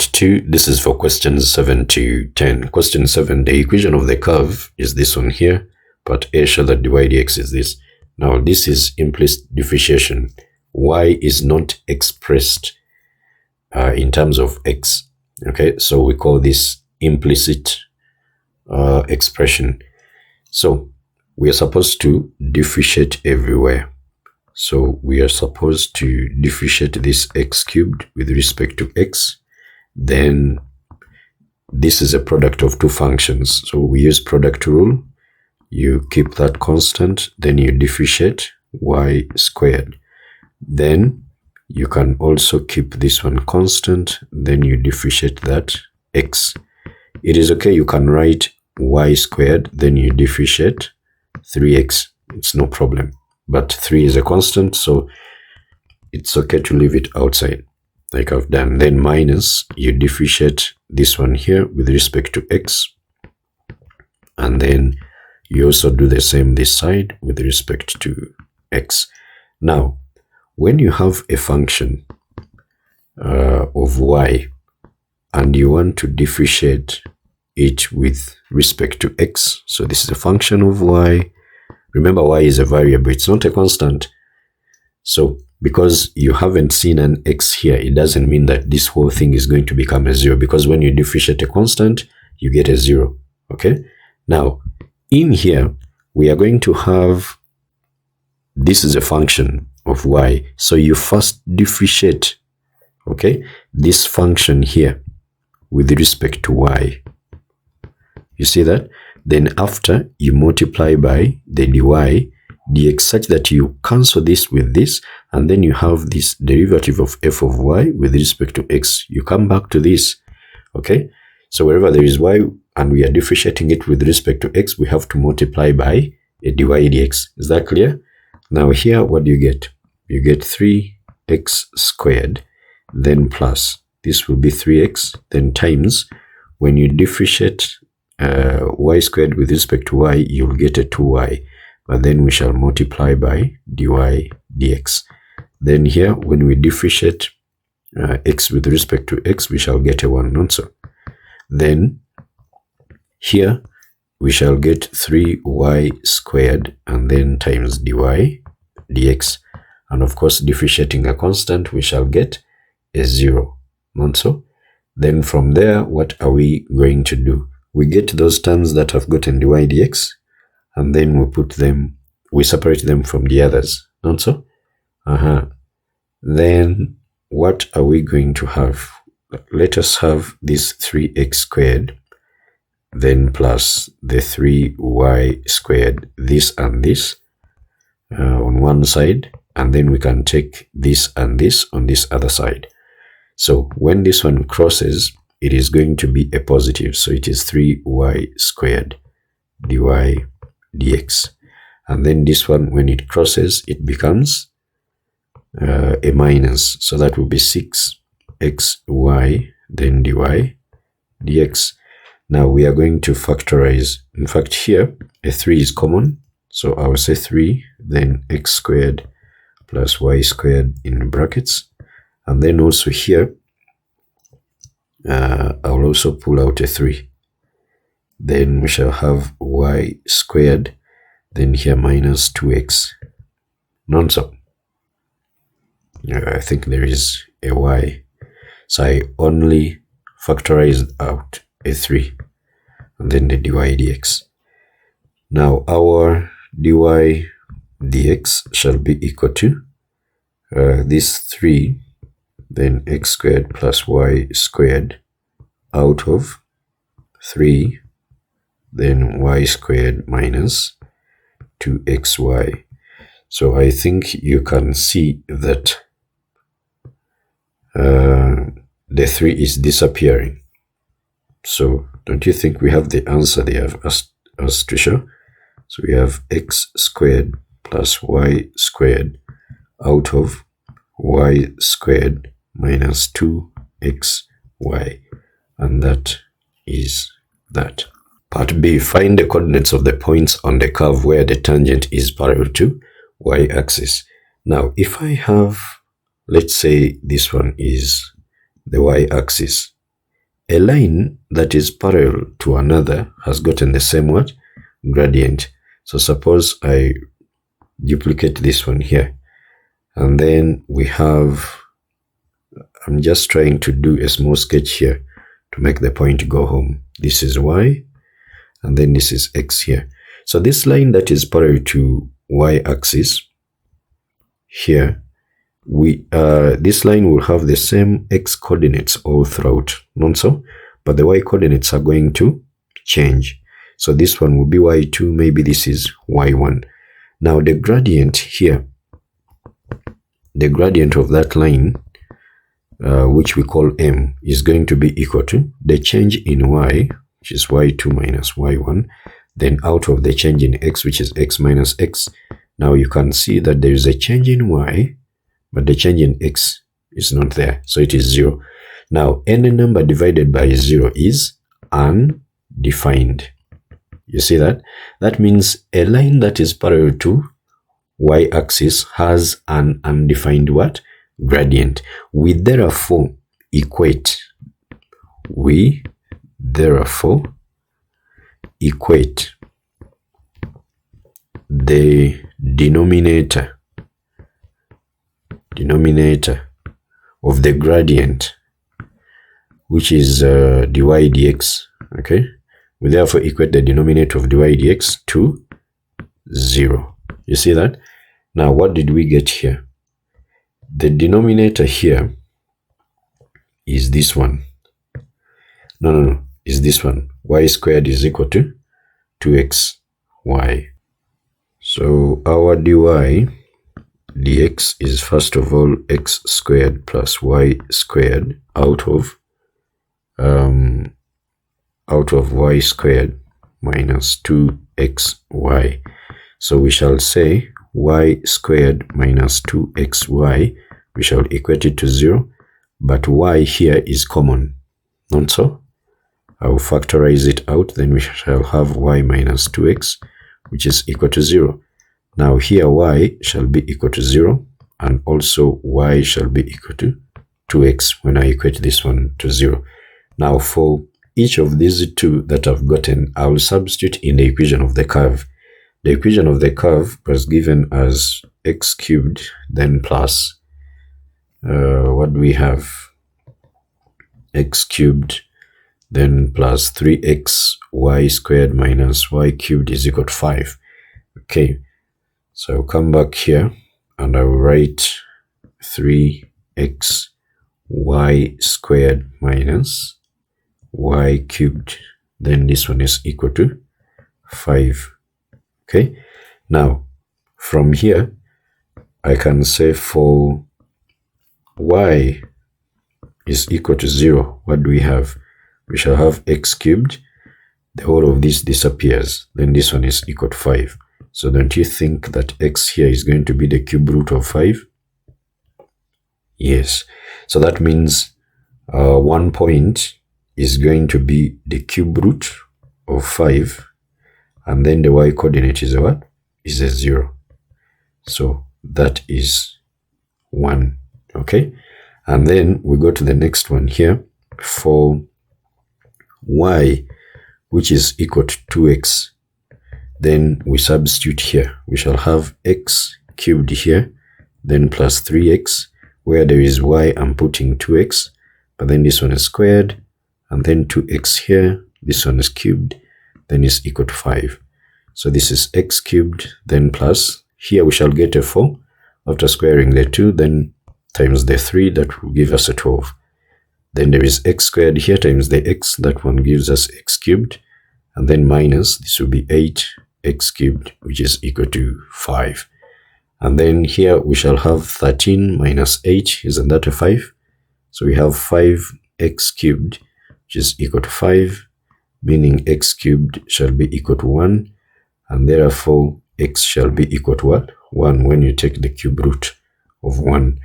Part 2, this is for questions 7 to 10. Question 7, the equation of the curve is this one here. Part A, show that dy dx is this. Now, this is implicit differentiation. Y is not expressed in terms of x. Okay, so we call this implicit expression. So, we are supposed to differentiate everywhere. So, we are supposed to differentiate this x cubed with respect to x. Then this is a product of two functions. So we use product rule. You keep that constant, then you differentiate y squared. Then you can also keep this one constant, then you differentiate that x. It is okay, you can write y squared, then you differentiate 3x. It's no problem. But 3 is a constant, so it's okay to leave it outside, like I've done. Then minus, you differentiate this one here with respect to x, and then you also do the same this side with respect to x. Now, when you have a function of y and you want to differentiate it with respect to x, so this is a function of y. Remember, y is a variable, it's not a constant. So because you haven't seen an x here, it doesn't mean that this whole thing is going to become a 0, because when you differentiate a constant, you get a 0. Okay? Now, in here, we are going to have, this is a function of y. So you first differentiate, okay, this function here with respect to y. You see that? Then after, you multiply by the dy dx such that you cancel this with this, and then you have this derivative of f of y with respect to x. You come back to this, okay? So wherever there is y and we are differentiating it with respect to x, we have to multiply by a dy dx. Is that clear? Now here, what do you get? You get 3x squared, then plus, this will be 3x, then times, when you differentiate y squared with respect to y, you'll get a 2y. But then we shall multiply by dy dx. Then here, when we differentiate x with respect to x, we shall get a 1, not so. Then here, we shall get 3y squared and then times dy dx. And of course, differentiating a constant, we shall get a 0, not so. Then from there, what are we going to do? We get those terms that have gotten dy dx, and then we put them, we separate them from the others, not so? Then what are we going to have? Let us have this 3x squared, then plus the 3y squared, this and this on one side, and then we can take this and this on this other side. So when this one crosses, it is going to be a positive, so it is 3y squared dy dx. And then this one, when it crosses, it becomes a minus, so that will be 6xy then dy dx. Now we are going to factorize. In fact, here a 3 is common, so I will say 3 then x squared plus y squared in brackets. And then also here I will also pull out a 3. Then we shall have y squared, then here minus 2x. Not so. I think there is a y. So I only factorized out a 3. And then the dy dx. Now our dy dx shall be equal to this 3, then x squared plus y squared out of 3, then y squared minus 2xy. So I think you can see that the 3 is disappearing. So don't you think we have the answer they have asked us to show? So we have x squared plus y squared out of y squared minus 2xy, and that is that. Part B, find the coordinates of the points on the curve where the tangent is parallel to y-axis. Now, if I have, let's say this one is the y-axis, a line that is parallel to another has gotten the same what? Gradient. So suppose I duplicate this one here, and then we have, I'm just trying to do a small sketch here to make the point go home. This is y, and then this is x here. So this line that is parallel to y-axis here, this line will have the same x coordinates all throughout, not so, but the y coordinates are going to change. So this one will be y2, maybe this is y1. Now the gradient here, the gradient of that line, which we call m, is going to be equal to the change in y, which is y2 minus y1, then out of the change in x, which is x minus x. Now you can see that there is a change in y, but the change in x is not there, so it is 0. Now any number divided by 0 is undefined. You see that? That means a line that is parallel to y-axis has an undefined what? Gradient. We therefore equate the denominator of the gradient, which is dy dx, okay? We therefore equate the denominator of dy dx to 0. You see that? Now what did we get here? The denominator here is this one. No, is this one. Y squared is equal to 2xy. So our dy dx is first of all x squared plus y squared out of y squared minus 2xy. So we shall say y squared minus 2xy, we shall equate it to 0, but y here is common, not so? I will factorize it out, then we shall have y minus 2x, which is equal to 0. Now here y shall be equal to 0, and also y shall be equal to 2x when I equate this one to 0. Now for each of these two that I've gotten, I will substitute in the equation of the curve. The equation of the curve was given as x cubed, then plus, what do we have? X cubed, then plus 3x y squared minus y cubed is equal to 5. Okay, so I'll come back here and I will write 3x y squared minus y cubed, then this one is equal to 5. Okay, now from here I can say for y is equal to 0, what do we have? We shall have x cubed, the whole of this disappears, then this one is equal to 5. So don't you think that x here is going to be the cube root of 5? Yes, so that means 1 point is going to be the cube root of 5, and then the y coordinate is a what? Is a 0. So that is 1. Okay, and then we go to the next one here. For y, which is equal to 2x, then we substitute here. We shall have x cubed here, then plus 3x. Where there is y, I'm putting 2x, but then this one is squared, and then 2x here, this one is cubed, then is equal to 5. So this is x cubed, then plus, here we shall get a 4, after squaring the 2, then times the 3, that will give us a 12. Then there is x squared here times the x, that one gives us x cubed, and then minus, this will be 8x cubed, which is equal to 5. And then here we shall have 13 minus 8, isn't that a 5? So we have 5x cubed, which is equal to 5, meaning x cubed shall be equal to 1, and therefore x shall be equal to what? 1 when you take the cube root of 1.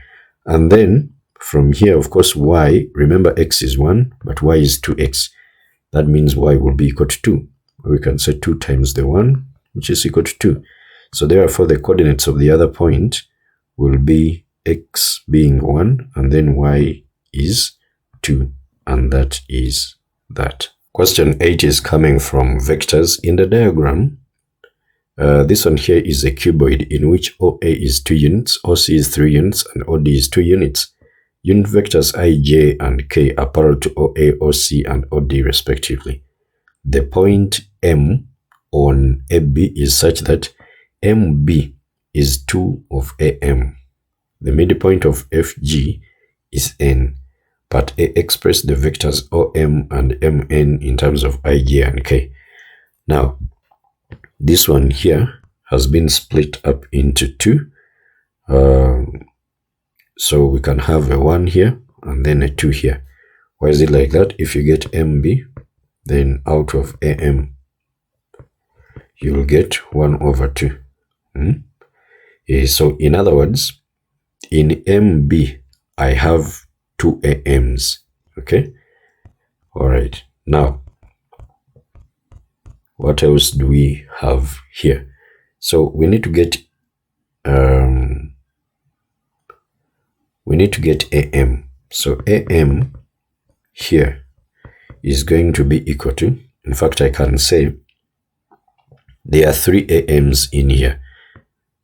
And then from here, of course, y, remember x is 1, but y is 2x. That means y will be equal to 2. We can say 2 times the 1, which is equal to 2. So therefore, the coordinates of the other point will be x being 1, and then y is 2. and that is that. Question 8 is coming from vectors in the diagram. This one here is a cuboid in which OA is 2 units, OC is 3 units, and OD is 2 units. Unit vectors I, J, and K are parallel to OA, OC, and OD respectively. The point M on AB is such that MB is 2 of AM. The midpoint of FG is N. Part A, express the vectors OM and MN in terms of I, J, and K. Now, this one here has been split up into 2. So we can have a 1 here and then a 2 here. Why is it like that? If you get MB, then out of AM, you will get 1 over 2. So in other words, in MB, I have 2 AMs. Okay? All right. Now, what else do we have here? So we need to get AM. So AM here is going to be equal to, in fact, I can say there are 3 AMs in here,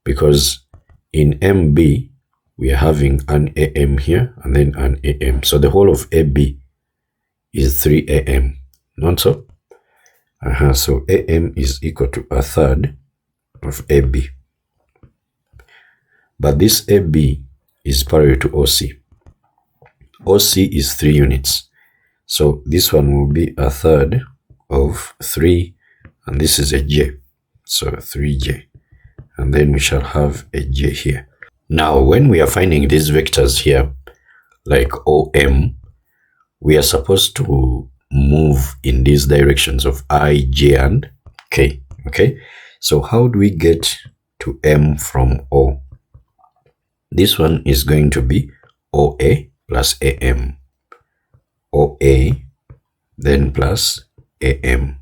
because in MB we are having an AM here and then an AM. So the whole of AB is 3 AM, not so? So AM is equal to 1/3 of AB. But this AB is parallel to OC. OC is 3 units. So this one will be 1/3 of 3, and this is a J. So 3J. And then we shall have a J here. Now, when we are finding these vectors here, like OM, we are supposed to move in these directions of I, J, and K. Okay? So how do we get to M from O? This one is going to be OA plus AM. OA, then plus AM.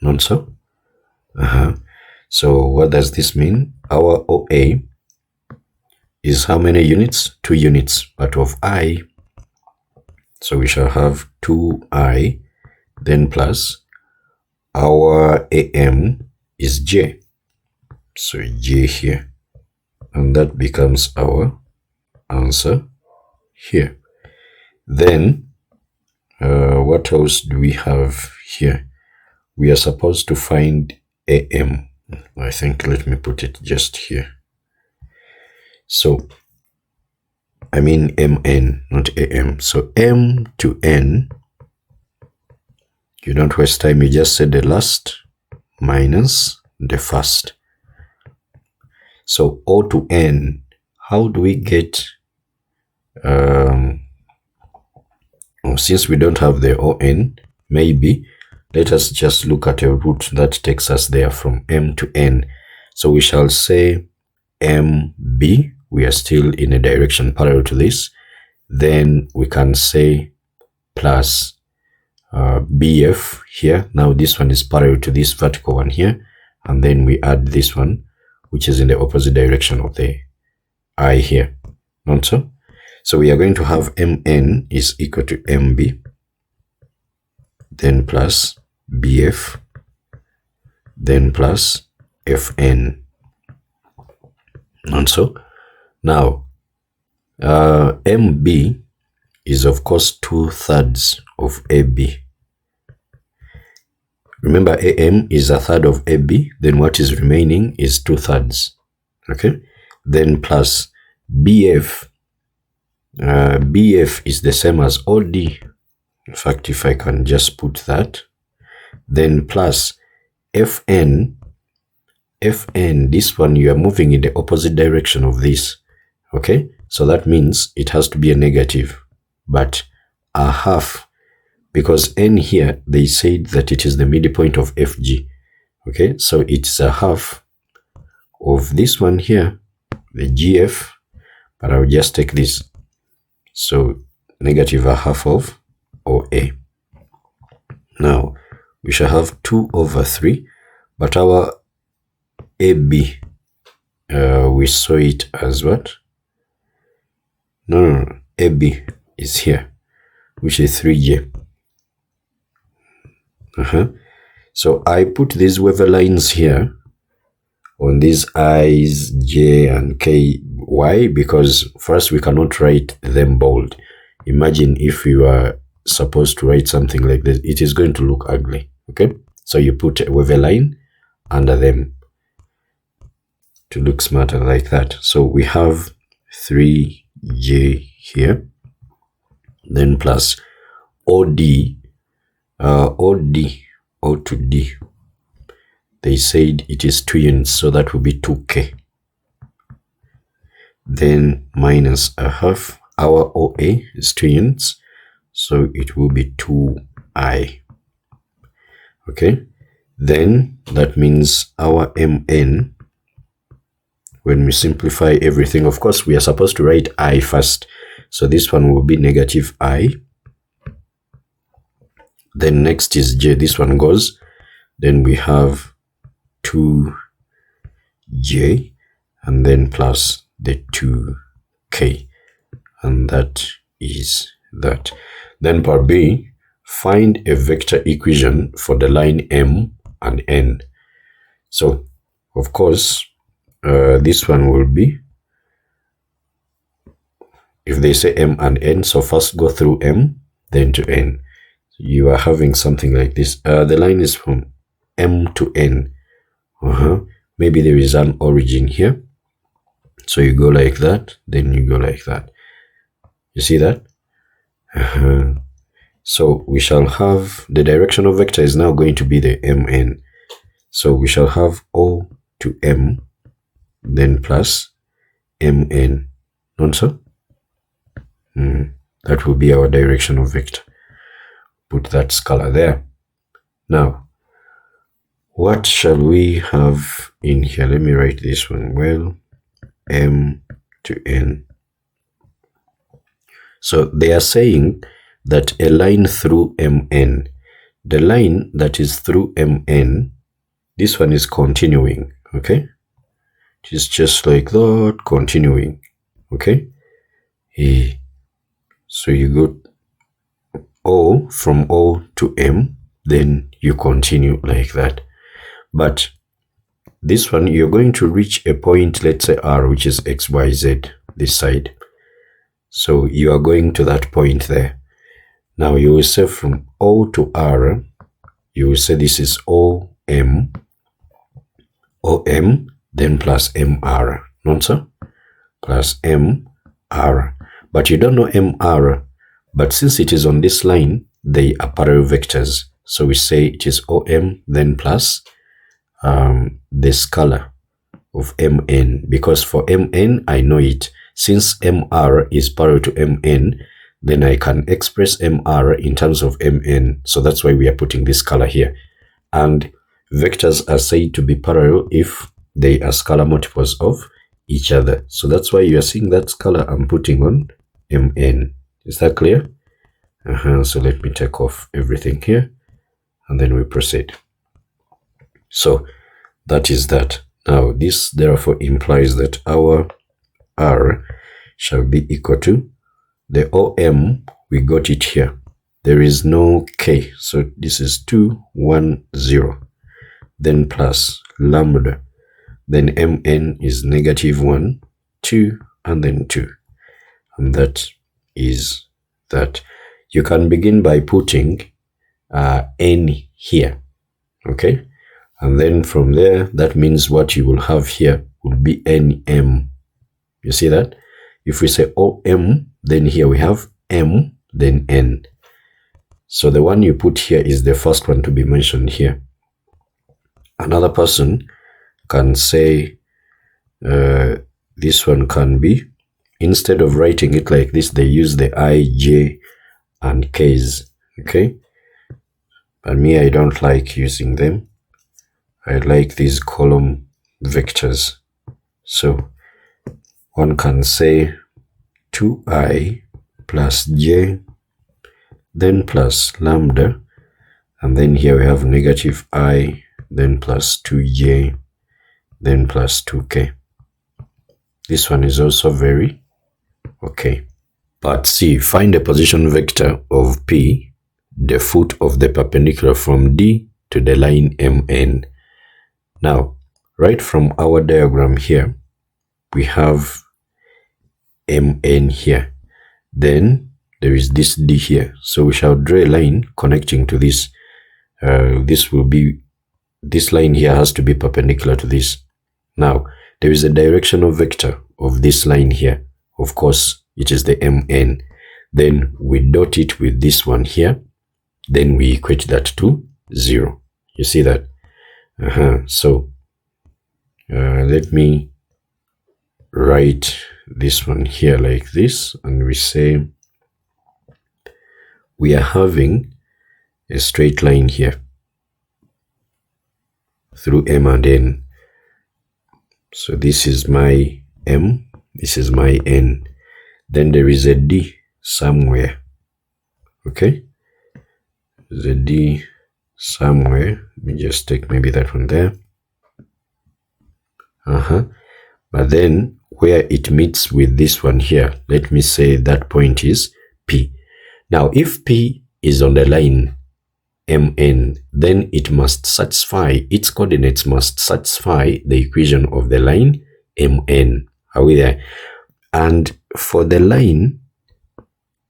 Not so? So what does this mean? Our OA is how many units? 2 units, but of I. So we shall have 2I, then plus our AM is J. So J here. And that becomes our answer here. Then, what else do we have here? We are supposed to find AM. I think, let me put it just here. So, I mean MN, not AM. So M to N, you don't waste time, you just say the last minus the first. So O to N, how do we get, since we don't have the ON, maybe let us just look at a route that takes us there from M to N. So we shall say MB, we are still in a direction parallel to this. Then we can say plus BF here. Now this one is parallel to this vertical one here. And then we add this one, which is in the opposite direction of the I here. Not so? So we are going to have MN is equal to MB, then plus BF, then plus FN. Not so? Now, MB is of course 2/3 of AB. Remember, AM is 1/3 of AB, then what is remaining is 2/3. Okay? Then plus BF. BF is the same as OD. In fact, if I can just put that. Then plus FN. FN, this one you are moving in the opposite direction of this. Okay? So that means it has to be a negative, but a half, because N here, they said that it is the midpoint of FG. Okay? So it's a half of this one here, the GF, but I'll just take this. So negative a half of OA. Now, we shall have 2/3, but our AB, we saw it as what? No, AB is here. which is 3j. So I put these waiver lines here on these i's, j, and k. Why? Because first, we cannot write them bold. Imagine if we were supposed to write something like this, it is going to look ugly. Okay, so you put a waiver line under them to look smarter like that. So we have 3j here, then plus OD, O to D. They said it is 2 units, so that will be 2k. Then minus a half, our OA is 2 units, so it will be 2i. Okay, then that means our MN, when we simplify everything, of course, we are supposed to write I first. So this one will be negative I. Then next is J. This one goes. Then we have 2J and then plus the 2K. And that is that. Then part B, find a vector equation for the line M and N. So, of course, this one will be, if they say M and N, so first go through M, then to N. You are having something like this. The line is from M to N. Maybe there is an origin here. So you go like that, then you go like that. You see that? So we shall have, the direction of vector is now going to be the MN. So we shall have O to M, then plus MN. Not so? That will be our direction of vector. Put that scalar there. Now, what shall we have in here? Let me write this one. Well, M to N. So they are saying that a line through MN, the line that is through MN, this one is continuing, okay? It is just like that, continuing, okay? So you go O, from O to M, then you continue like that. But this one, you're going to reach a point, let's say R, which is X, Y, Z, this side. So you are going to that point there. Now you will say from O to R, you will say this is OM, then plus MR, not so? Plus MR. But you don't know MR, but since it is on this line, they are parallel vectors. So we say it is OM, then plus the scalar of MN, because for MN, I know it. Since MR is parallel to MN, then I can express MR in terms of MN. So that's why we are putting this scalar here. And vectors are said to be parallel if they are scalar multiples of each other. So that's why you are seeing that scalar I'm putting on MN. Is that clear? So let me take off everything here and then we proceed. So that is that. Now this therefore implies that our R shall be equal to the OM. We got it here. There is no K. So this is 2, 1, 0. Then plus lambda. Then MN is negative 1, 2, and then 2. And that is that. You can begin by putting N here. Okay? And then from there, that means what you will have here would be NM. You see that? If we say OM, then here we have M, then N. So the one you put here is the first one to be mentioned here. Another person can say this one can be, instead of writing it like this, they use the I, J, and K's. Okay? But me, I don't like using them. I like these column vectors. So one can say 2i plus j, then plus lambda, and then here we have negative I, then plus 2j, then plus 2k. This one is also very okay. Part C, find a position vector of P, the foot of the perpendicular from D to the line MN. Now, right from our diagram here, we have MN here. Then there is this D here. So we shall draw a line connecting to this. This line here has to be perpendicular to this. Now, there is a directional vector of this line here. Of course, it is the MN. Then we dot it with this one here. Then we equate that to 0. You see that? So, let me write this one here like this. And we say we are having a straight line here through M and N. So this is my M, this is my N. Then there is a D somewhere. Okay? There's a D somewhere. Let me just take maybe that one there. But then where it meets with this one here, let me say that point is P. Now, if P is on the line MN, then it must satisfy, its coordinates must satisfy the equation of the line MN. Are we there? And for the line,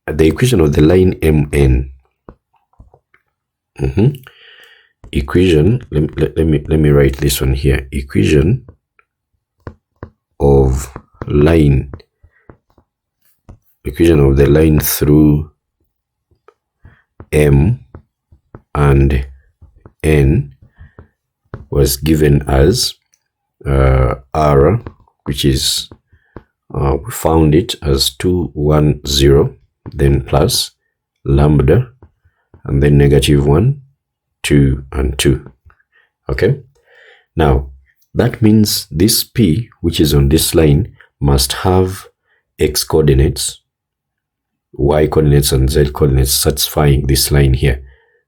the equation of the line MN, equation, let me write this one here. Equation of the line through M and N was given as R, which is we found it as 2, 1, 0, then plus lambda, and then negative 1, 2, and 2. Okay? Now, that means this P, which is on this line, must have X coordinates, Y coordinates, and Z coordinates satisfying this line here.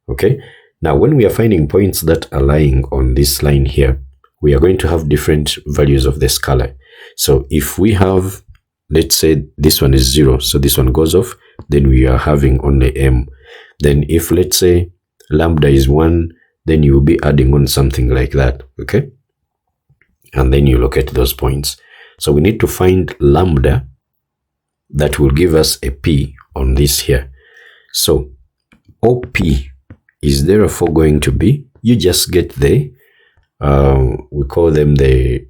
Okay? Now, when we are finding points that are lying on this line here, we are going to have different values of the scalar. So if we have, let's say this one is 0, so this one goes off, then we are having only M. Then if, let's say, lambda is 1, then you will be adding on something like that, okay? And then you locate those points. So we need to find lambda that will give us a P on this here. So OP is therefore going to be, you just get the, we call them the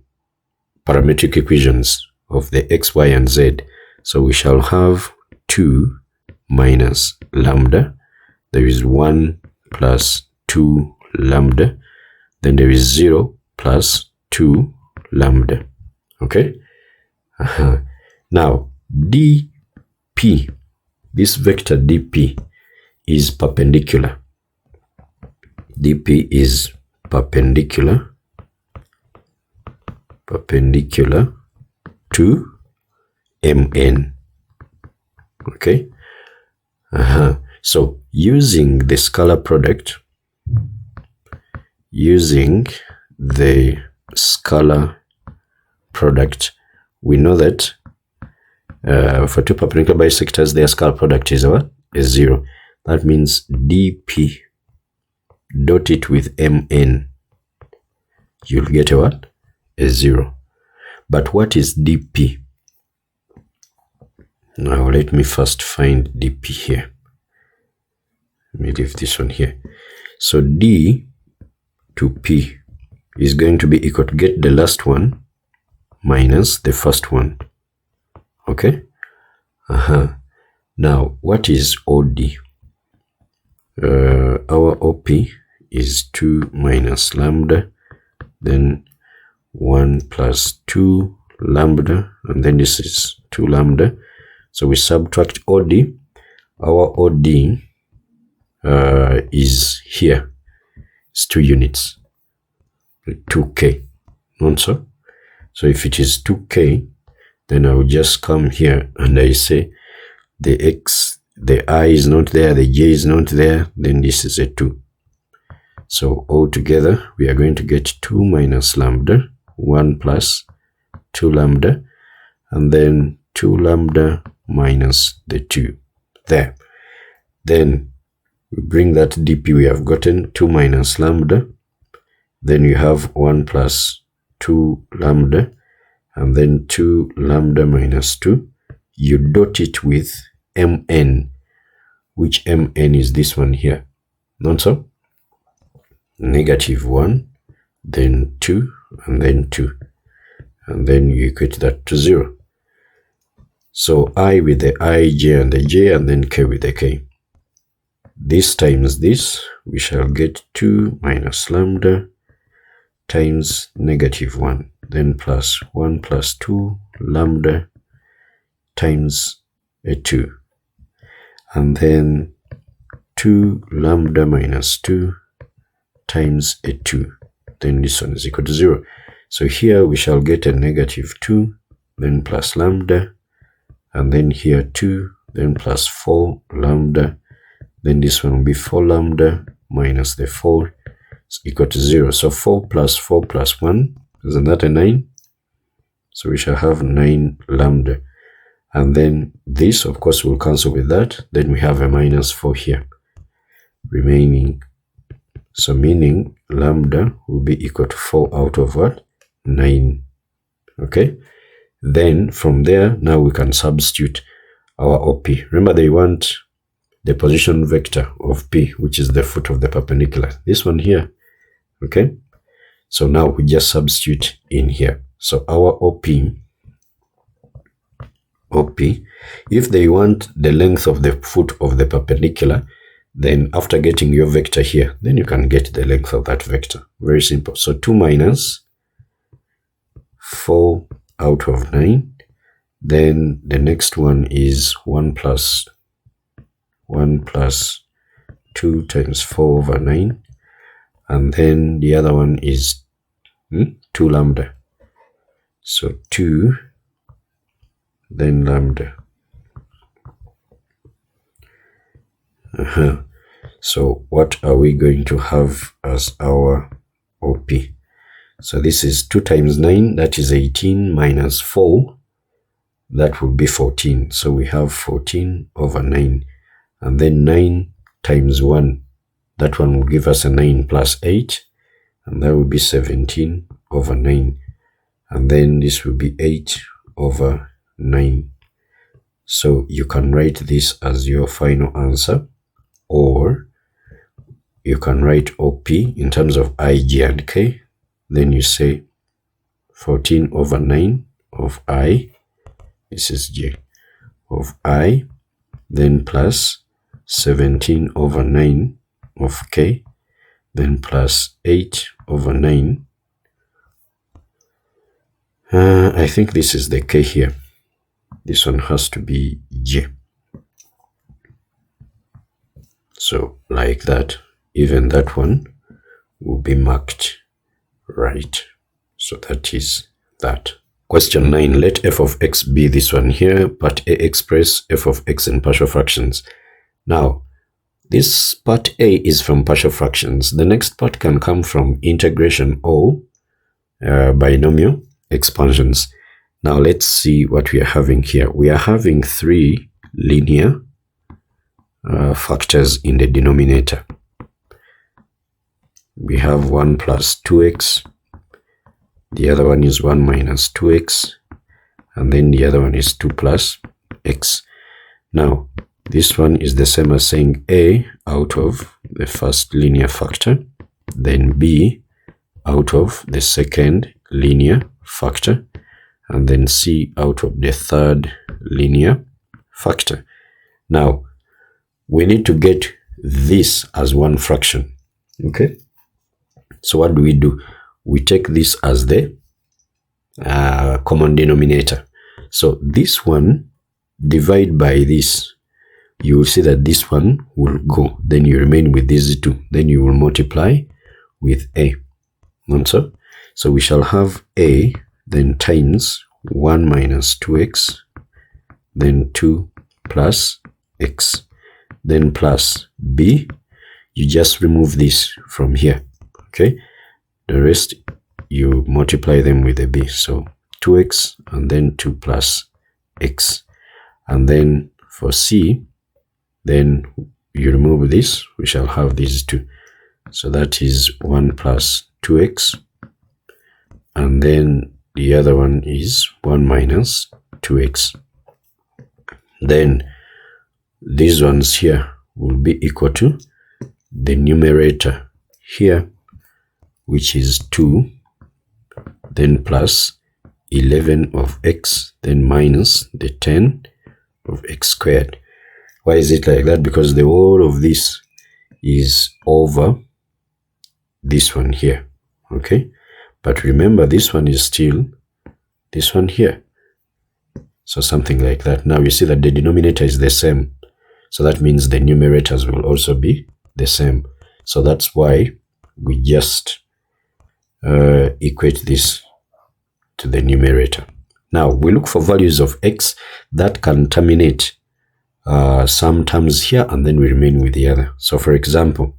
parametric equations of the X, Y, and Z. So we shall have 2 minus lambda. There is 1 plus 2 lambda. Then there is 0 plus 2 lambda. Okay? Now, dP, this vector dP is perpendicular. dP is perpendicular to MN. Okay? So, using the scalar product, we know that for two perpendicular bisectors, their scalar product is what? Is 0. That means dP dotted with MN, you'll get a what? A 0. But what is dP? Now let me first find dP here. Let me leave this one here. So D to P is going to be equal to, get the last one minus the first one. Okay? Now, what is OD? Our OP is 2 minus lambda, then 1 plus 2 lambda, and then this is 2 lambda. So we subtract OD. Our OD is here. It's 2 units. 2K. Not so? So if it is 2K, then I will just come here and I say the X, the I is not there, the J is not there, then this is a 2. So altogether, we are going to get 2 minus lambda, 1 plus 2 lambda, and then 2 lambda minus the 2 there. Then we bring that dp we have gotten 2 minus lambda. Then you have 1 plus 2 lambda, and then 2 lambda minus 2. You dot it with mn, which mn is this one here, not so? -1, then 2, and then 2. And then you equate that to 0. So I with the I, j and the j, and then k with the k. This times this, we shall get 2 minus lambda times -1, then plus 1 plus 2 lambda times a 2, and then 2 lambda minus 2 times a 2. Then this one is equal to 0. So here we shall get a -2, then plus lambda, and then here 2, then plus 4 lambda, then this one will be 4 lambda minus the 4 is equal to 0. So 4 plus 1, isn't that a 9? So we shall have 9 lambda. And then this, of course, will cancel with that. Then we have a -4 here remaining. So meaning lambda will be equal to 4 out of what? 9. Okay. Then from there, now we can substitute our OP. Remember, they want the position vector of P, which is the foot of the perpendicular. This one here. Okay. So now we just substitute in here. So our OP, if they want the length of the foot of the perpendicular, then after getting your vector here, then you can get the length of that vector. Very simple. So 2 minus 4 out of 9. Then the next one is 1 plus 2 times 4 over 9. And then the other one is 2 lambda. So 2, then lambda. So what are we going to have as our OP? So this is 2 times 9, that is 18, minus 4, that will be 14. So we have 14 over 9. And then 9 times 1, that one will give us a 9 plus 8, and that will be 17 over 9. And then this will be 8 over 9. So you can write this as your final answer, or you can write OP in terms of I, J, and K. Then you say 14 over 9 of I, this is J, of I, then plus 17 over 9 of K, then plus 8 over 9. I think this is the K here. This one has to be J. So like that, even that one will be marked right. So that is that. Question 9, let f of x be this one here. Part A, express f of x in partial fractions. Now, this part A is from partial fractions. The next part can come from integration or binomial expansions. Now let's see what we are having here. We are having 3 linear factors in the denominator. We have 1 plus 2x, the other one is 1 minus 2x, and then the other one is 2 plus x. Now, this one is the same as saying A out of the first linear factor, then B out of the second linear factor, and then C out of the third linear factor. Now, we need to get this as one fraction, okay? So what do? We take this as the common denominator. So this one, divide by this, you will see that this one will go. Then you remain with these 2. Then you will multiply with A. Not so? So we shall have A, then times 1 minus 2x, then 2 plus x, then plus B. You just remove this from here, okay? The rest, you multiply them with a B. So 2x and then 2 plus x. And then for C, then you remove this, we shall have these two. So that is 1 plus 2x, and then the other one is 1 minus 2x. Then these ones here will be equal to the numerator here, which is 2, then plus 11 of x, then minus the 10 of x squared. Why is it like that? Because the whole of this is over this one here, okay? But remember, this one is still this one here. So something like that. Now you see that the denominator is the same. So that means the numerators will also be the same. So that's why we just equate this to the numerator. Now we look for values of x that can terminate some terms here, and then we remain with the other. So for example,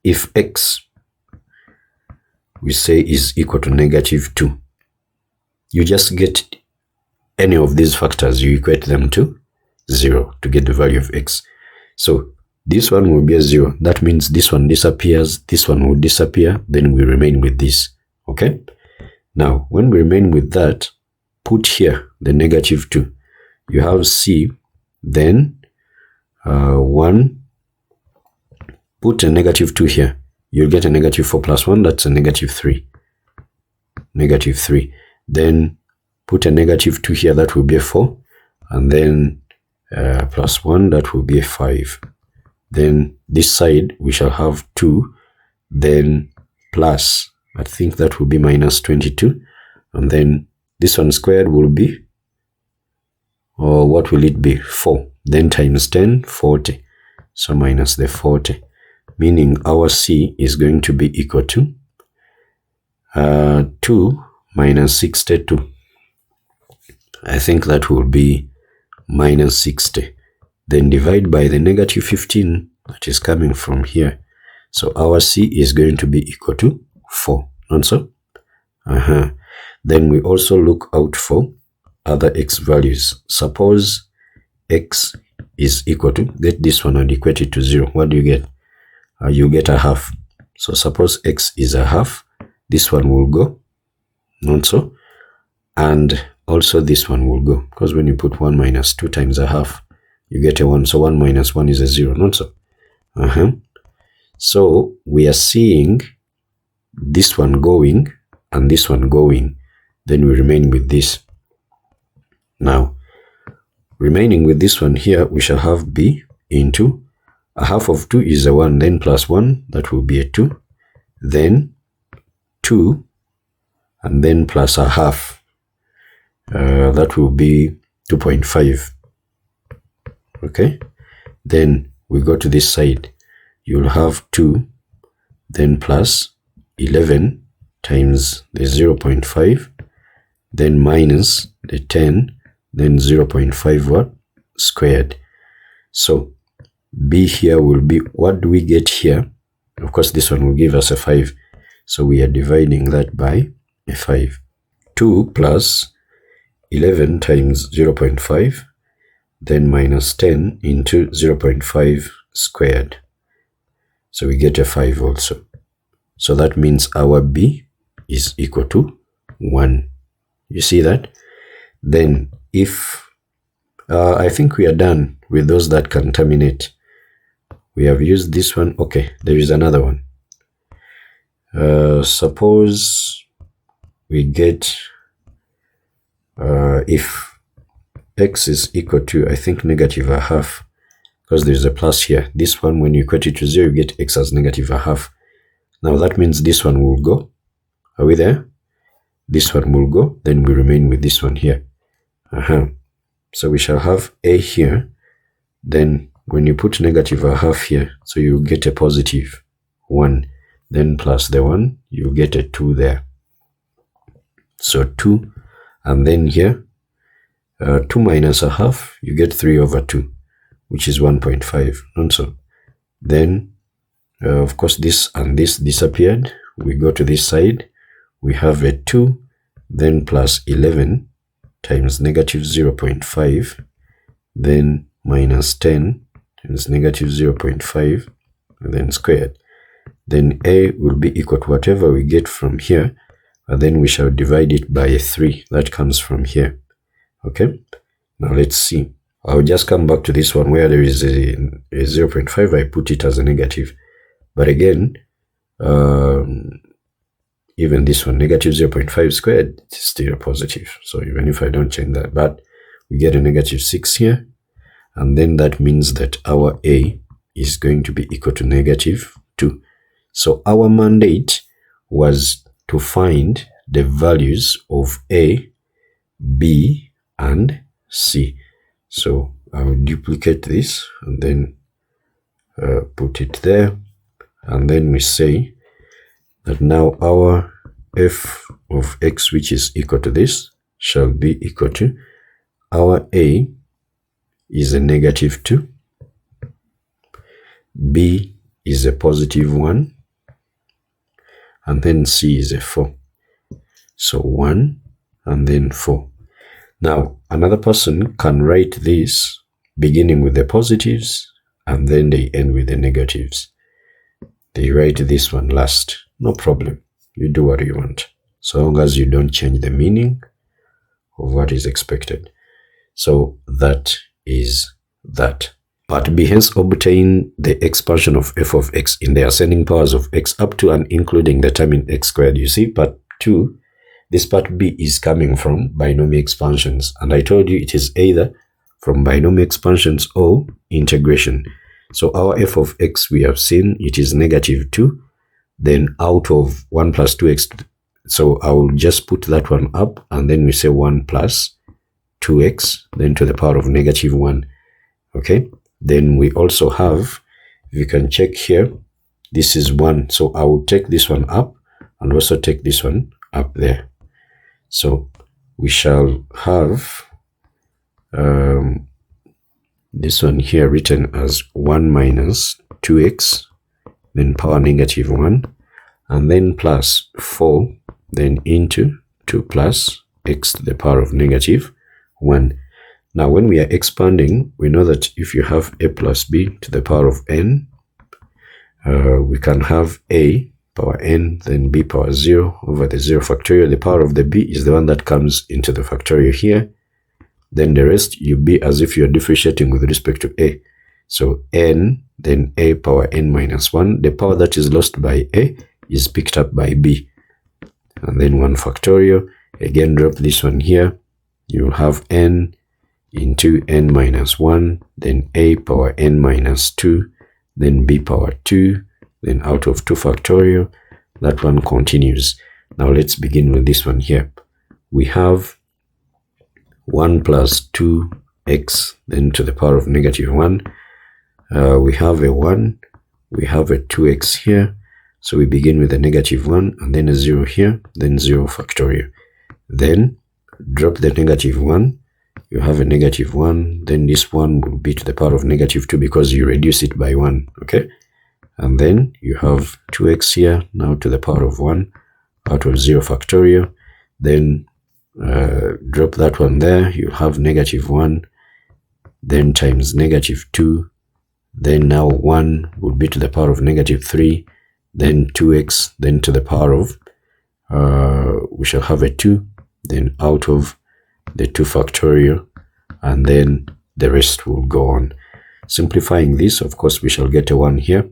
if x we say is equal to -2, you just get any of these factors, you equate them to 0 to get the value of x. So this one will be a 0. That means this one disappears, this one will disappear, then we remain with this, okay? Now, when we remain with that, put here the -2. You have C, then 1, put a -2 here. You'll get a -4 plus 1, that's a -3. -3. Then put a -2 here, that will be a 4. And then plus 1, that will be a 5. Then this side, we shall have 2. Then plus, I think that will be -22. And then this one squared will be, or what will it be? 4. Then times 10, 40. So minus the 40. Meaning our C is going to be equal to 2 minus 62. I think that will be -60. Then divide by the -15 that is coming from here. So our C is going to be equal to 4, not so? Then we also look out for other x values. Suppose x is equal to, get this one and equate it to 0. What do you get? You get a half. So suppose x is a half, this one will go, not so? And also this one will go, because when you put 1 minus 2 times a half, you get a 1. So 1 minus 1 is a 0, not so? So we are seeing this one going and this one going. Then we remain with this. Now, remaining with this one here, we shall have b into a half of 2 is a 1, then plus 1, that will be a 2, then 2, and then plus a half, that will be 2.5. Okay, then we go to this side, you'll have 2, then plus 11 times the 0.5, then minus the 10, then 0.5 what? Squared. So b here will be, what do we get here? Of course, this one will give us a 5. So we are dividing that by a 5. 2 plus 11 times 0.5, then minus 10 into 0.5 squared. So we get a 5 also. So that means our b is equal to 1. You see that? Then if, I think we are done with those that can terminate. We have used this one. Okay, there is another one. Suppose we get, if x is equal to, I think, -1/2, because there's a plus here. This one, when you equate it to 0, you get x as -1/2. Now that means this one will go. Are we there? This one will go, then we remain with this one here. So we shall have a here, then when you put -1/2 here, so you get a positive 1, then plus the 1, you get a 2 there. So 2, and then here, 2 minus a half, you get 3/2, which is 1.5, not so? Then, of course, this and this disappeared. We go to this side, we have a 2, then plus 11, times negative 0.5, then minus 10 times negative 0.5, and then squared. Then a will be equal to whatever we get from here, and then we shall divide it by 3 that comes from here. Okay, now let's see. I'll just come back to this one where there is a 0.5, I put it as a negative. But again, even this one, negative 0.5 squared, it's still a positive. So even if I don't change that, but we get a negative 6 here. And then that means that our a is going to be equal to negative 2. So our mandate was to find the values of a, b, and c. So I will duplicate this and then put it there. And then we say that now our f of x, which is equal to this, shall be equal to our a is a negative 2, b is a positive 1, and then c is a 4. So 1 and then 4. Now another person can write this beginning with the positives and then they end with the negatives. They write this one last. No problem. You do what you want, so long as you don't change the meaning of what is expected. So that is that. Part B, hence obtain the expansion of f of x in the ascending powers of x up to and including the term in x squared. You see, part 2, this part B is coming from binomial expansions. And I told you it is either from binomial expansions or integration. So our f of x, we have seen it is negative 2. Then out of 1 plus 2x, so I will just put that one up, and then we say 1 plus 2x, then to the power of negative 1. Okay, then we also have, if you can check here, this is 1. So I will take this one up and also take this one up there. So we shall have this one here written as 1 minus 2x, then power negative 1, and then plus 4, then into 2 plus x to the power of negative 1. Now when we are expanding, we know that if you have a plus b to the power of n, we can have a power n, then b power 0 over the 0 factorial. The power of the b is the one that comes into the factorial here. Then the rest, you be as if you're differentiating with respect to a. So n, then a power n minus 1. The power that is lost by a is picked up by b. And then 1 factorial. Again, drop this one here. You will have n into n minus 1. Then a power n minus 2. Then b power 2. Then out of 2 factorial. That one continues. Now let's begin with this one here. We have 1 plus 2x, then to the power of negative 1. We have a 1, we have a 2x here, so we begin with a negative 1 and then a 0 here, then 0 factorial. Then drop the negative 1, you have a negative 1, then this 1 will be to the power of negative 2 because you reduce it by 1, okay? And then you have 2x here, now to the power of 1, out of 0 factorial. Then drop that one there, you have negative 1, then times negative 2, then now 1 would be to the power of negative 3, then 2x, then to the power of, we shall have a 2, then out of the 2 factorial, and then the rest will go on. Simplifying this, of course, we shall get a 1 here,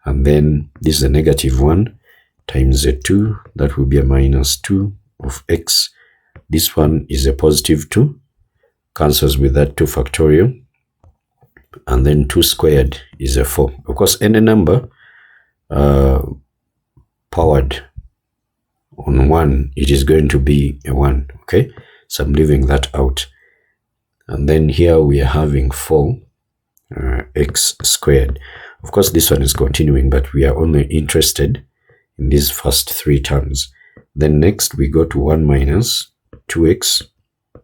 and then this is a negative 1 times a 2, that will be a minus 2 of x. This one is a positive 2, cancels with that 2 factorial, and then 2 squared is a 4. Of course, any number powered on 1, it is going to be a 1, okay? So I'm leaving that out. And then here we are having 4 x squared. Of course, this one is continuing, but we are only interested in these first 3 terms. Then next we go to 1 minus 2x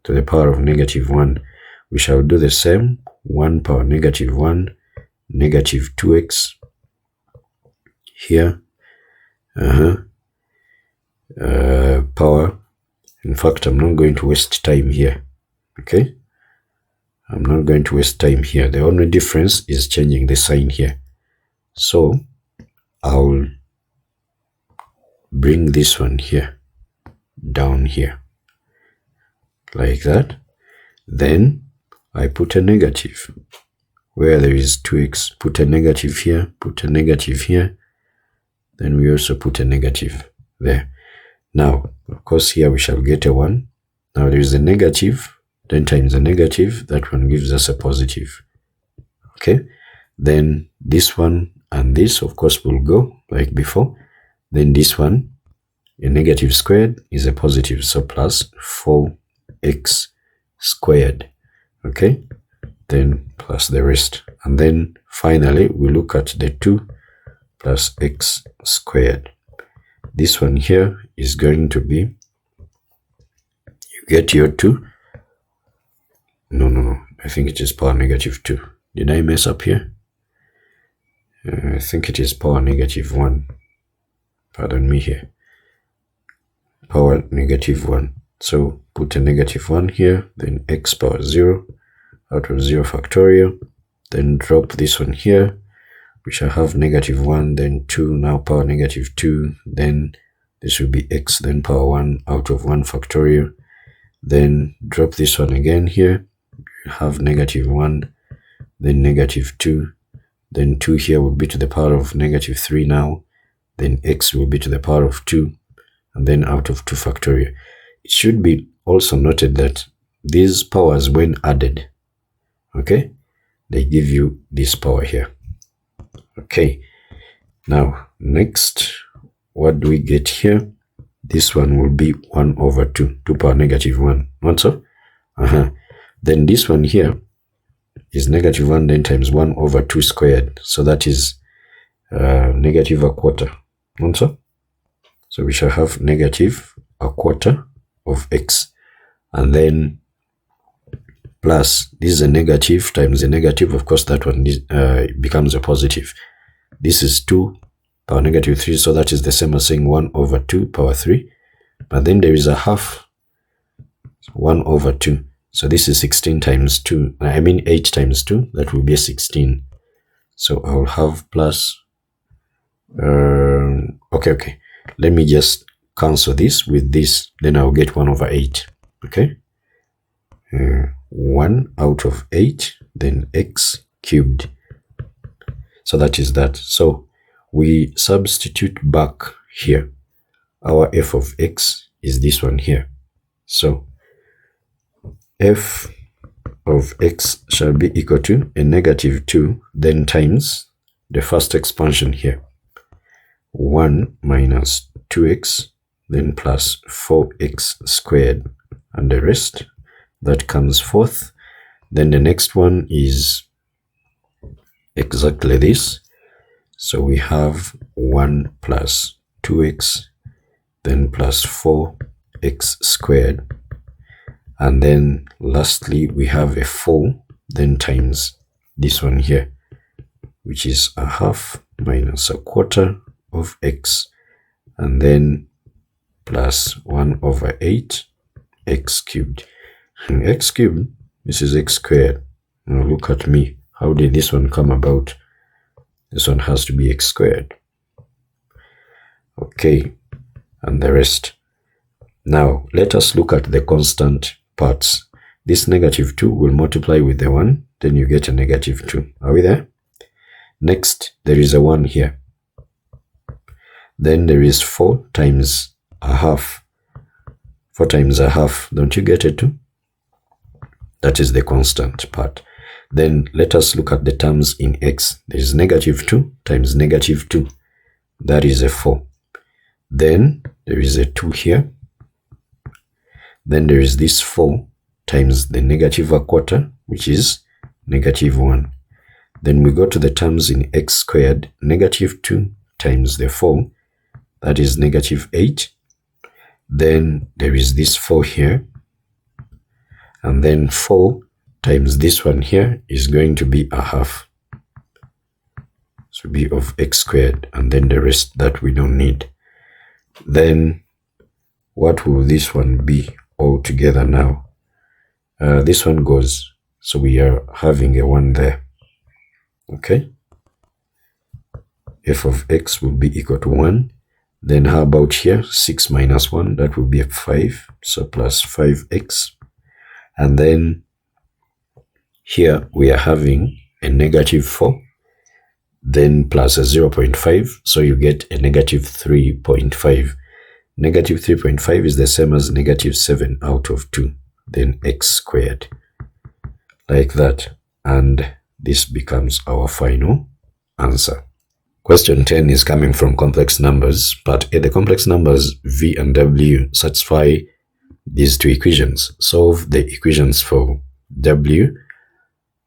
to the power of negative 1. We shall do the same. 1 power negative 1, negative 2x here, power In fact, I'm not going to waste time here. Okay? I'm not going to waste time here. The only difference is changing the sign here. So I'll bring this one here, down here, like that. Then I put a negative. Where there is 2x, put a negative here, put a negative here. Then we also put a negative there. Now, of course, here we shall get a 1. Now there is a negative, then times a negative. That one gives us a positive. Okay? Then this one and this, of course, will go like before. Then this one, a negative squared is a positive. So plus 4x squared. Okay? Then plus the rest. And then finally, we look at the 2 plus x squared. This one here is going to be, you get your 2. No. I think it is power negative 2. Did I mess up here? I think it is power negative 1. Pardon me here. Power negative 1. So put a negative 1 here, then x power 0 out of 0 factorial. Then drop this one here. We shall have negative 1, then 2, now power negative 2. Then this will be x, then power 1 out of 1 factorial. Then drop this one again here. You have negative 1, then negative 2. Then 2 here will be to the power of negative 3 now. Then x will be to the power of 2. And then out of 2 factorial. It should be also noted that these powers, when added, okay, they give you this power here. Okay, now next, what do we get here? This one will be 1 over 2, 2 power negative 1, not so? Then this one here is negative 1, then times 1 over 2 squared. So that is negative a quarter, not so? So we shall have negative a quarter of x. And then plus, this is a negative times a negative. Of course, that one becomes a positive. This is 2 power negative 3. So that is the same as saying 1 over 2 power 3. But then there is a half, 1 over 2. So this is 16 times 2. I mean 8 times 2. That will be 16. So I will have plus. Okay. Let me just cancel this with this. Then I'll get 1 over 8. Okay. 1 out of 8, then x cubed. So that is that. So we substitute back here. Our f of x is this one here. So f of x shall be equal to a negative 2, then times the first expansion here. 1 minus 2x, then plus 4x squared, and the rest. That comes forth. Then the next one is exactly this. So we have 1 plus 2x, then plus 4x squared. And then lastly, we have a 4, then times this one here, which is a half minus a quarter of x, and then plus 1 over 8 x cubed. X cubed, this is x squared. Now look at me. How did this one come about? This one has to be x squared. Okay, and the rest. Now, let us look at the constant parts. This negative 2 will multiply with the 1, then you get a negative 2. Are we there? Next, there is a 1 here. Then there is 4 times a half. 4 times a half, don't you get it too? That is the constant part. Then let us look at the terms in x. There is negative 2 times negative 2. That is a 4. Then there is a 2 here. Then there is this 4 times the negative a quarter, which is negative 1. Then we go to the terms in x squared. Negative 2 times the 4. That is negative 8. Then there is this 4 here. And then 4 times this one here is going to be a half. So be of x squared. And then the rest that we don't need. Then what will this one be all together now? This one goes, so we are having a 1 there. Okay, f of x will be equal to 1. Then how about here? 6 minus 1, that will be a 5, so plus 5x. And then here we are having a negative 4, then plus a 0.5, so you get a negative 3.5. Negative 3.5 is the same as negative 7 out of 2, then x squared, like that. And this becomes our final answer. Question 10 is coming from complex numbers, but at the complex numbers v and w satisfy these two equations. Solve the equations for w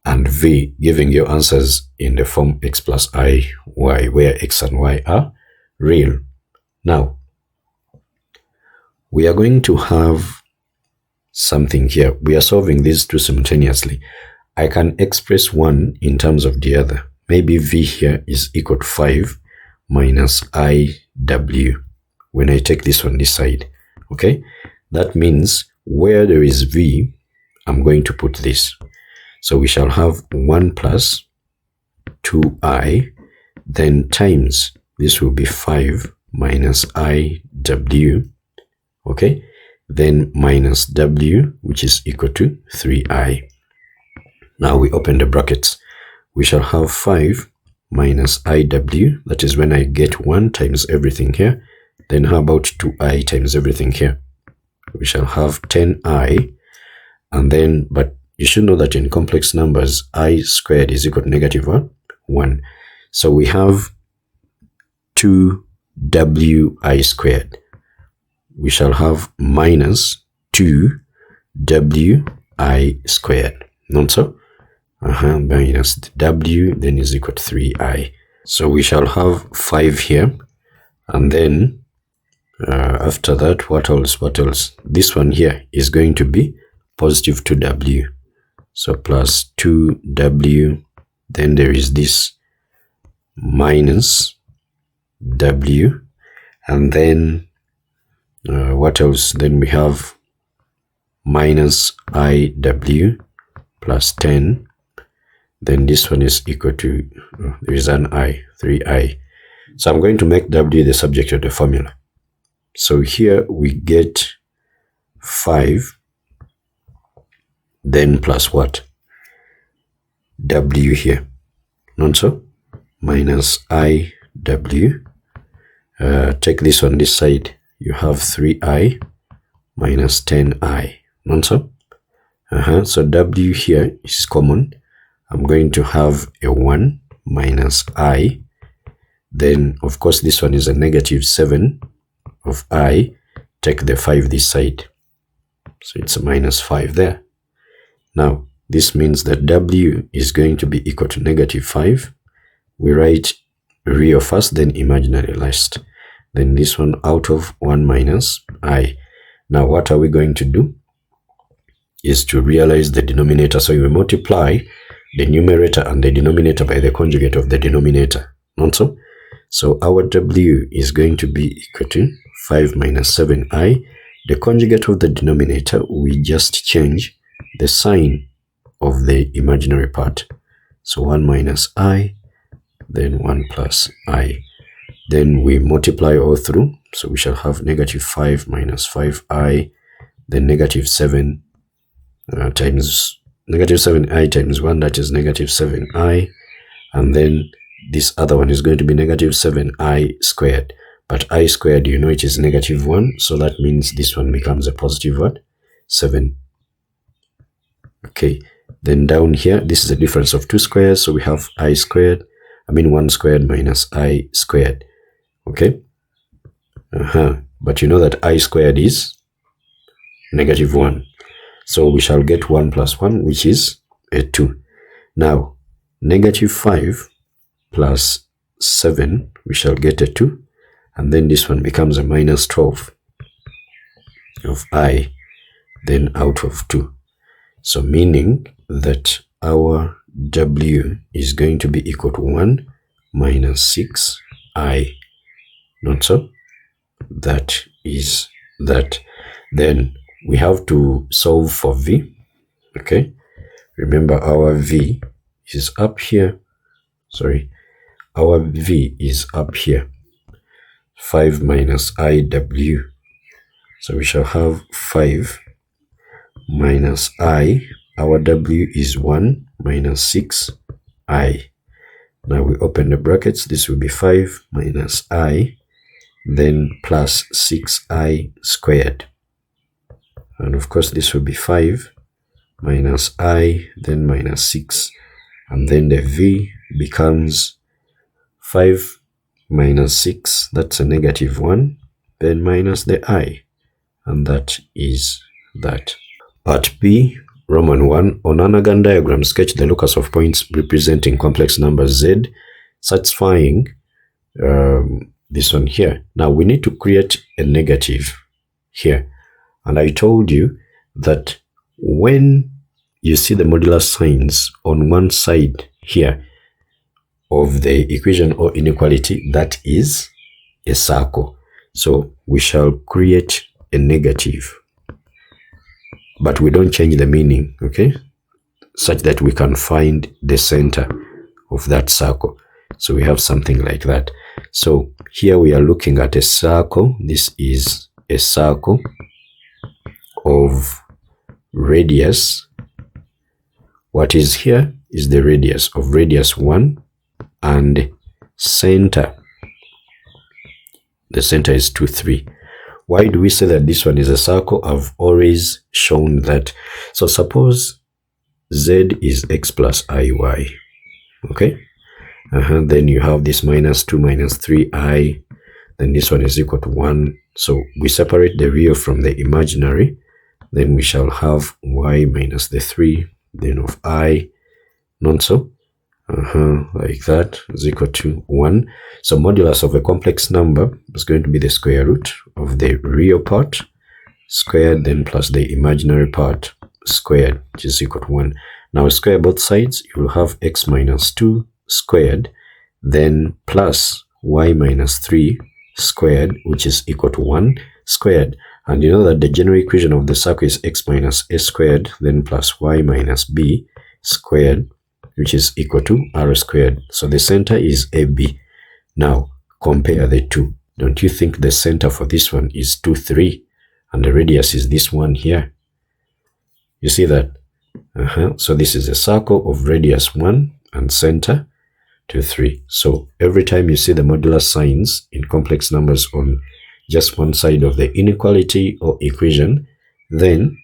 and v, giving your answers in the form x plus I, y, where x and y are real. Now, we are going to have something here. We are solving these two simultaneously. I can express one in terms of the other. Maybe v here is equal to 5 minus iw when I take this on this side. Okay, that means where there is v, I'm going to put this. So we shall have 1 plus 2i, then times, this will be 5 minus iw, okay, then minus w, which is equal to 3i. Now we open the brackets. We shall have 5 minus iw, that is when I get 1 times everything here. Then how about 2i times everything here? We shall have 10i, and then, but you should know that in complex numbers, I squared is equal to negative 1. So we have 2wi squared. We shall have minus 2wi squared. Not so? Minus w, then is equal to 3i. So we shall have 5 here, and then after that, what else? This one here is going to be positive 2w. So plus 2w, then there is this minus w, and then what else? Then we have minus iw plus 10. Then this one is equal to, there is an I, 3i. So I'm going to make w the subject of the formula. So here we get 5, then plus what? W here. Not so? Minus iw. Take this on this side. You have 3i minus 10i. Not so? So w here is common. I'm going to have a 1 minus I. Then, of course, this one is a negative 7 of I. Take the 5 this side. So it's a minus 5 there. Now, this means that W is going to be equal to negative 5. We write real first, then imaginary last. Then this one out of 1 minus I. Now, what are we going to do? Is to realize the denominator. So you multiply the numerator and the denominator by the conjugate of the denominator. Not so? So our W is going to be equal to 5 minus 7i. The conjugate of the denominator, we just change the sign of the imaginary part. So 1 minus I, then 1 plus I. Then we multiply all through. So we shall have negative 5 minus 5i, then negative 7 times negative 7i times 1, that is negative 7i, and then this other one is going to be negative 7i squared. But I squared, you know, it is negative 1, so that means this one becomes a positive what? 7. Okay, then down here, this is a difference of 2 squares, so we have I squared, 1 squared minus I squared. Okay? But you know that I squared is negative 1. So we shall get 1 plus 1, which is a 2. Now, negative 5 plus 7, we shall get a 2. And then this one becomes a minus 12 of I, then out of 2. So meaning that our W is going to be equal to 1 minus 6I. Not so? That is that. Then we have to solve for v. Okay, remember our v is up here. Sorry, our v is up here. 5 minus iw. So we shall have 5 minus I. Our w is 1 minus 6i. Now we open the brackets. This will be 5 minus I, then plus 6i squared. And of course, this will be 5 minus I, then minus 6. And then the v becomes 5 minus 6, that's a negative 1, then minus the I. And that is that. Part B, Roman 1. On an Argand diagram, sketch the locus of points representing complex numbers z, satisfying this one here. Now we need to create a negative here. And I told you that when you see the modular signs on one side here of the equation or inequality, that is a circle. So we shall create a negative, but we don't change the meaning, okay, such that we can find the center of that circle. So we have something like that. So here we are looking at a circle. This is a circle of radius. What is here is the radius of radius 1 and center. The center is 2, 3. Why do we say that this one is a circle? I've always shown that. So suppose z is x plus iy. Okay? Then you have this minus 2 minus 3i. Then this one is equal to 1. So we separate the real from the imaginary. Then we shall have y minus the 3, then of I, not so. Like that is equal to 1. So modulus of a complex number is going to be the square root of the real part squared, then plus the imaginary part squared, which is equal to 1. Now square both sides, you will have x minus 2 squared, then plus y minus 3 squared, which is equal to 1 squared. And you know that the general equation of the circle is x minus a squared, then plus y minus b squared, which is equal to r squared. So the center is AB. Now compare the two. Don't you think the center for this one is 2, 3, and the radius is this one here? You see that? So this is a circle of radius 1 and center 2, 3. So every time you see the modular signs in complex numbers on just one side of the inequality or equation, then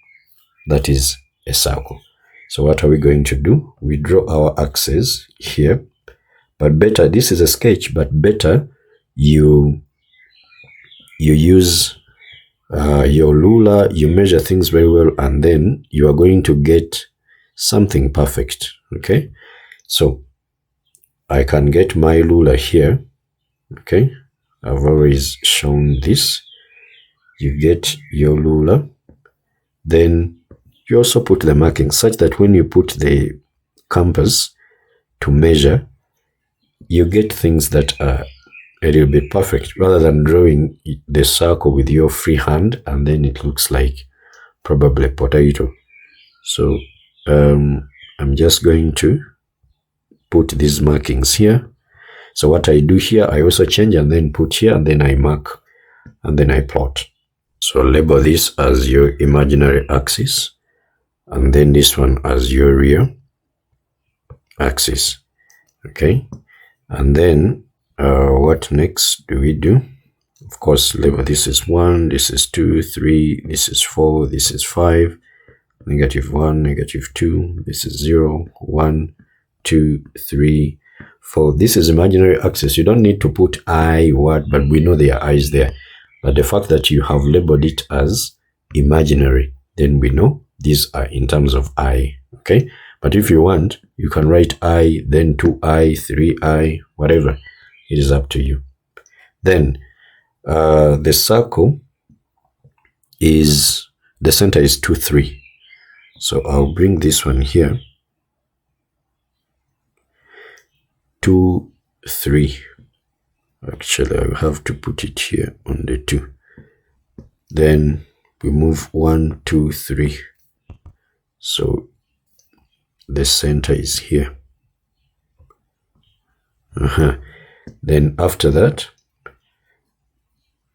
that is a circle. So what are we going to do? We draw our axes here, but better, this is a sketch, but better you use your ruler, you measure things very well, and then you are going to get something perfect. Okay, so I can get my ruler here. Okay, I've always shown this. You get your ruler, then you also put the marking such that when you put the compass to measure, you get things that are a little bit perfect, rather than drawing the circle with your free hand and then it looks like probably a potato. So I'm just going to put these markings here. So what I do here, I also change and then put here, and then I mark and then I plot. So label this as your imaginary axis, and then this one as your real axis. Okay, and then what next do we do? Of course, label this is 1, this is 2, 3, this is 4, this is 5, -1, -2, this is 0, 1, 2, 3, 4. This is imaginary axis. You don't need to put I what, but we know there are eyes there. But the fact that you have labeled it as imaginary, then we know these are in terms of I. Okay, but if you want, you can write I, then 2I, 3I, whatever. It is up to you. Then the circle is, the center is 2, 3. So I'll bring this one here. 2, 3. Actually, I have to put it here on the 2. then we move 1, 2, 3. So the center is here. Then after that,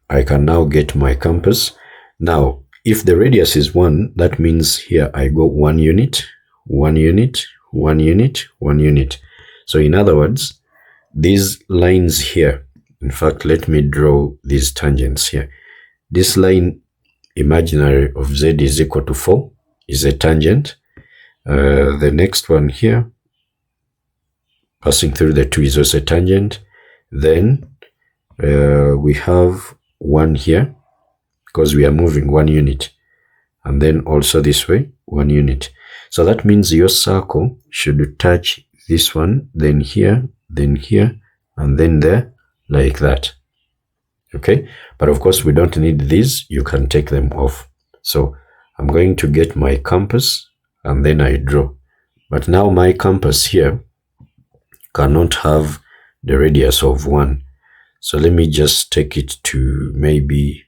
I can now get my compass. Now, if the radius is 1, that means here I go 1 unit, 1 unit, 1 unit, 1 unit. So in other words, these lines here, in fact, let me draw these tangents here. This line imaginary of z is equal to 4 is a tangent. The next one here, passing through the 2, is also a tangent. Then we have 1 here, because we are moving 1 unit. And then also this way, 1 unit. So that means your circle should touch this one, then here, and then there, like that. Okay? But of course, we don't need these. You can take them off. So I'm going to get my compass, and then I draw. But now my compass here cannot have the radius of 1. So let me just take it to maybe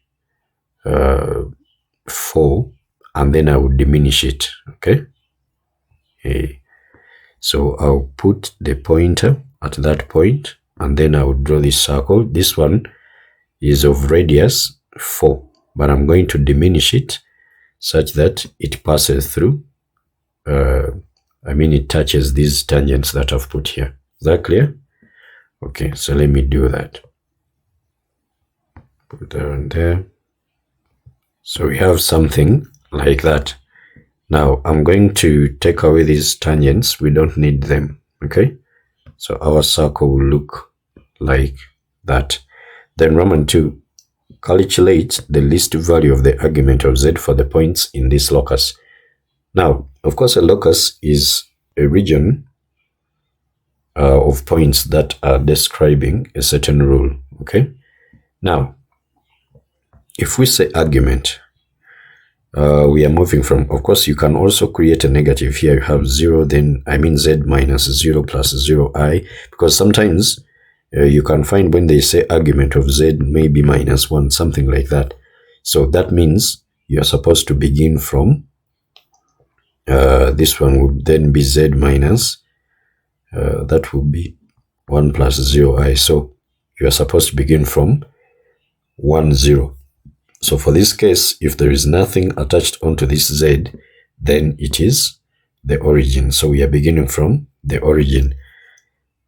4, and then I will diminish it. Okay? So I'll put the pointer at that point, and then I will draw this circle. This one is of radius 4, but I'm going to diminish it such that it passes through. It touches these tangents that I've put here. Is that clear? Okay, so let me do that. Put that on there. So we have something like that. Now I'm going to take away these tangents. We don't need them. Okay, so our circle will look like that. Then Roman 2, calculate the least value of the argument of z for the points in this locus. Now, of course, a locus is a region of points that are describing a certain rule. Okay, now if we say argument, we are moving from, of course, you can also create a negative here. You have 0, then z minus 0 plus 0i, because sometimes you can find when they say argument of z maybe minus 1, something like that. So that means you are supposed to begin from this one would then be z minus that would be 1 plus 0i. So you are supposed to begin from 1, 0. So for this case, if there is nothing attached onto this z, then it is the origin. So we are beginning from the origin.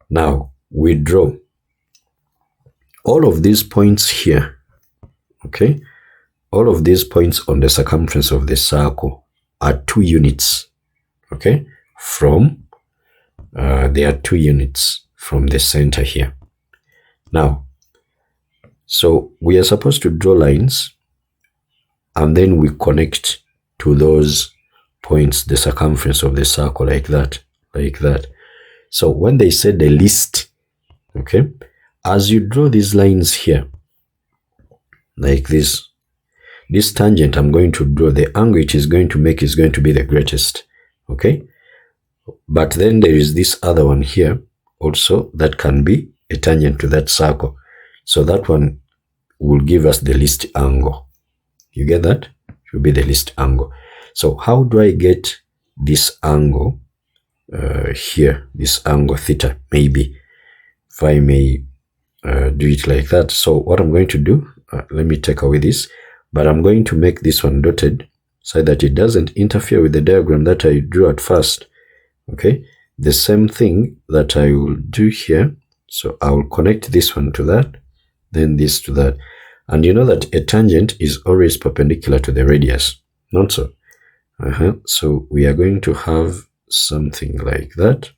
Now we draw all of these points here. Okay, all of these points on the circumference of the circle are 2 units. Okay, from they are 2 units from the center here. Now, so we are supposed to draw lines, and then we connect to those points the circumference of the circle like that, like that. So when they say the least, okay, as you draw these lines here, like this tangent I'm going to draw, the angle it is going to make is going to be the greatest. Okay, but then there is this other one here also that can be a tangent to that circle. So that one will give us the least angle. You get that? It will be the least angle. So how do I get this angle here, this angle theta, maybe, if I may do it like that? So what I'm going to do, let me take away this, but I'm going to make this one dotted so that it doesn't interfere with the diagram that I drew at first. Okay, the same thing that I will do here. So I will connect this one to that, then this to that. And you know that a tangent is always perpendicular to the radius, not so? So we are going to have something like that.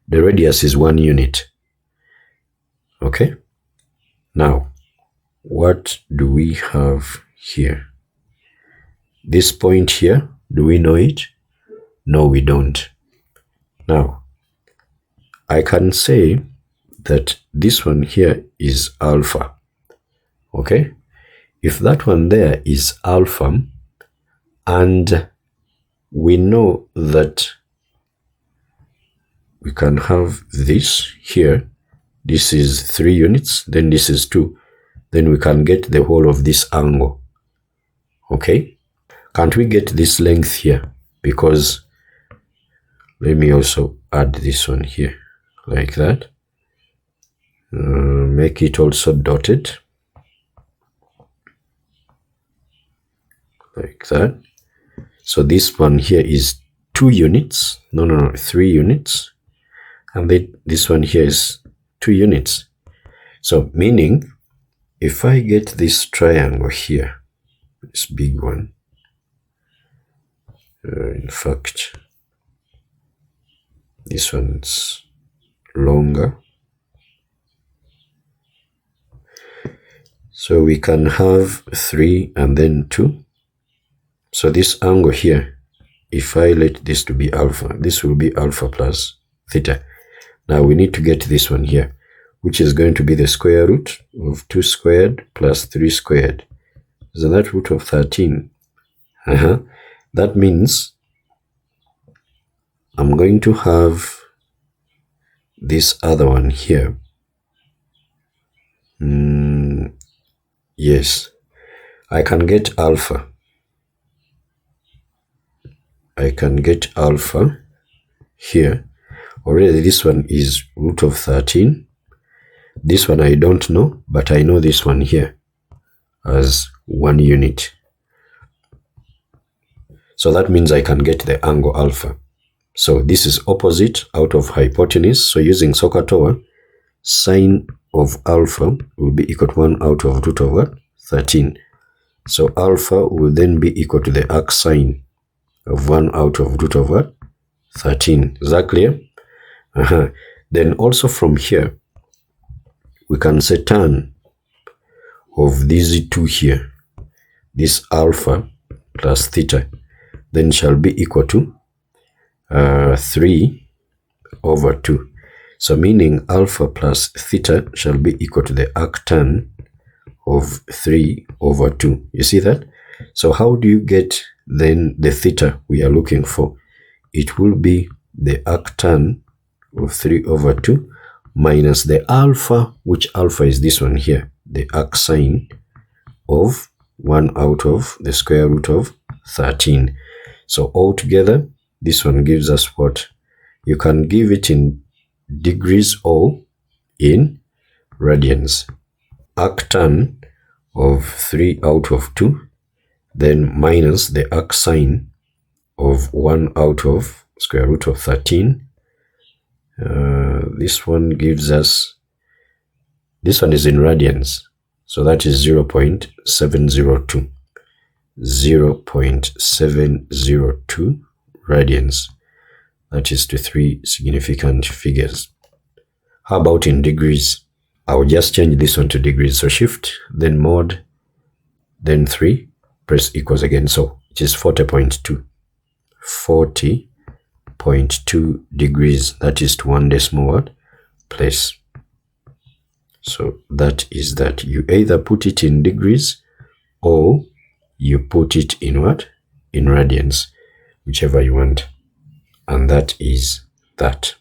The radius is 1 unit. Okay, now what do we have here? This point here, do we know it? No, we don't. Now, I can say that this one here is alpha. Okay, if that one there is alpha, and we know that we can have this here, this is 3 units, then this is 2. then we can get the whole of this angle. Okay, can't we get this length here? Because let me also add this one here like that. Make it also dotted like that. So this one here is 2 units. No, 3 units. And then this one here is 2 units. So meaning, if I get this triangle here, this big one, in fact, this one's longer. So we can have 3 and then 2. So this angle here, if I let this to be alpha, this will be alpha plus theta. Now we need to get this one here, which is going to be the square root of 2 squared plus 3 squared. So that root of 13. That means I'm going to have this other one here. Yes, I can get alpha. I can get alpha here. Already this one is root of 13. This one I don't know, but I know this one here as 1 unit. So that means I can get the angle alpha. So this is opposite out of hypotenuse. So using SOHCAHTOA, sine of alpha will be equal to 1 out of root of what? 13. So alpha will then be equal to the arc sine of 1 out of root of what? 13. Is that clear? Then also from here, we can say tan of these two here, this alpha plus theta, then shall be equal to 3 over 2. So meaning alpha plus theta shall be equal to the arctan of 3 over 2. You see that? So how do you get then the theta we are looking for? It will be the arctan of 3 over 2 minus the alpha, which alpha is this one here, the arc sine of 1 out of the square root of 13. So altogether, this one gives us what? You can give it in degrees or in radians. Arctan of 3 out of 2, then minus the arc sine of 1 out of square root of 13. This one gives us, this one is in radians, so that is 0.702. 0.702 radians. That is to 3 significant figures. How about in degrees? I'll just change this one to degrees. So shift, then mod, then 3, press equals again. So it is 40.2. 40.2 degrees. That is to 1 decimal place. So that is that. You either put it in degrees or you put it in what? In radians, whichever you want. And that is that.